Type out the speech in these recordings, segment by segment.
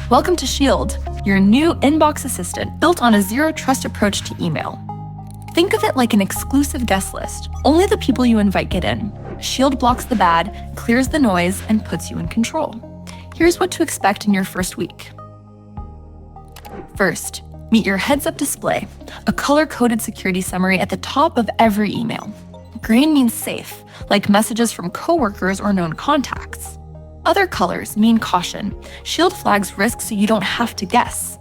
Welcome to Shield, your new inbox assistant built on a zero-trust approach to email. Think of it like an exclusive guest list. Only the people you invite get in. Shield blocks the bad, clears the noise, and puts you in control. Here's what to expect in your first week. First, meet your heads-up display, a color-coded security summary at the top of every email. Green means safe, like messages from coworkers or known contacts. Other colors mean caution. Shield flags risk so you don't have to guess.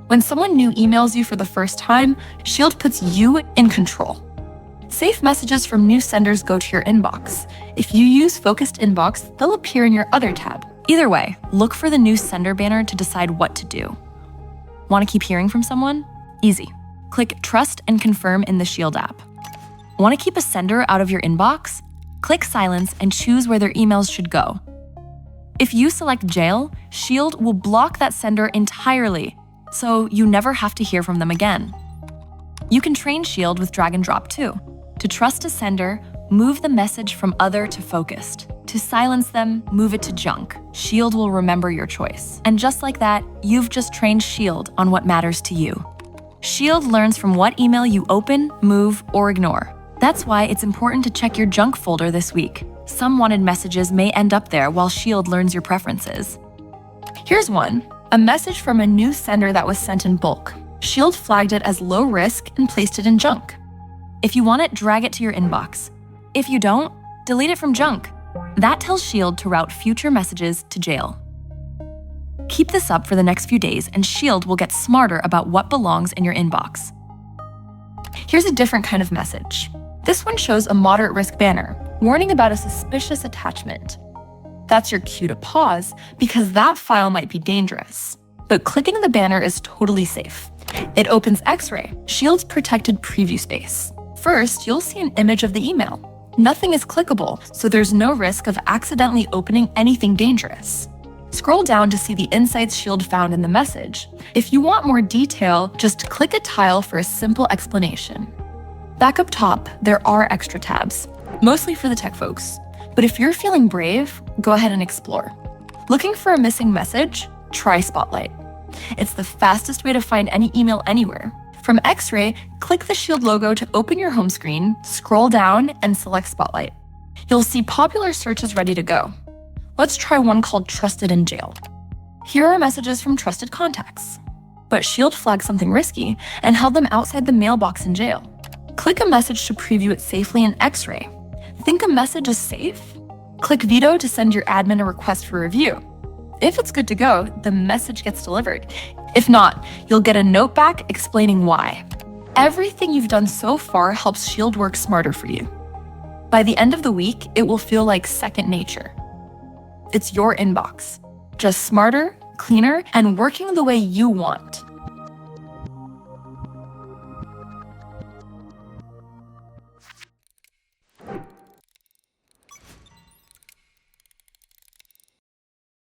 When someone new emails you for the first time, Shield puts you in control. Safe messages from new senders go to your inbox. If you use Focused Inbox, they'll appear in your Other tab. Either way, look for the new sender banner to decide what to do. Want to keep hearing from someone? Easy. Click Trust and Confirm in the Shield app. Want to keep a sender out of your inbox? Click Silence and choose where their emails should go. If you select Jail, Shield will block that sender entirely, so you never have to hear from them again. You can train Shield with drag and drop too. To trust a sender, move the message from Other to Focused. To silence them, move it to Junk. Shield will remember your choice. And just like that, you've just trained Shield on what matters to you. Shield learns from what email you open, move, or ignore. That's why it's important to check your junk folder this week. Some wanted messages may end up there while Shield learns your preferences. Here's one, a message from a new sender that was sent in bulk. Shield flagged it as low risk and placed it in junk. If you want it, drag it to your inbox. If you don't, delete it from junk. That tells Shield to route future messages to Jail. Keep this up for the next few days and Shield will get smarter about what belongs in your inbox. Here's a different kind of message. This one shows a moderate risk banner, warning about a suspicious attachment. That's your cue to pause because that file might be dangerous. But clicking the banner is totally safe. It opens X-Ray, Shield's protected preview space. First, you'll see an image of the email. Nothing is clickable, so there's no risk of accidentally opening anything dangerous. Scroll down to see the insights Shield found in the message. If you want more detail, just click a tile for a simple explanation. Back up top, there are extra tabs, mostly for the tech folks. But if you're feeling brave, go ahead and explore. Looking for a missing message? Try Spotlight. It's the fastest way to find any email anywhere. From X-Ray, click the Shield logo to open your home screen, scroll down, and select Spotlight. You'll see popular searches ready to go. Let's try one called Trusted in Jail. Here are messages from trusted contacts. But Shield flagged something risky and held them outside the mailbox in jail. Click a message to preview it safely in X-Ray. Think a message is safe? Click Veto to send your admin a request for review. If it's good to go, the message gets delivered. If not, you'll get a note back explaining why. Everything you've done so far helps Shield work smarter for you. By the end of the week, it will feel like second nature. It's your inbox, just smarter, cleaner, and working the way you want.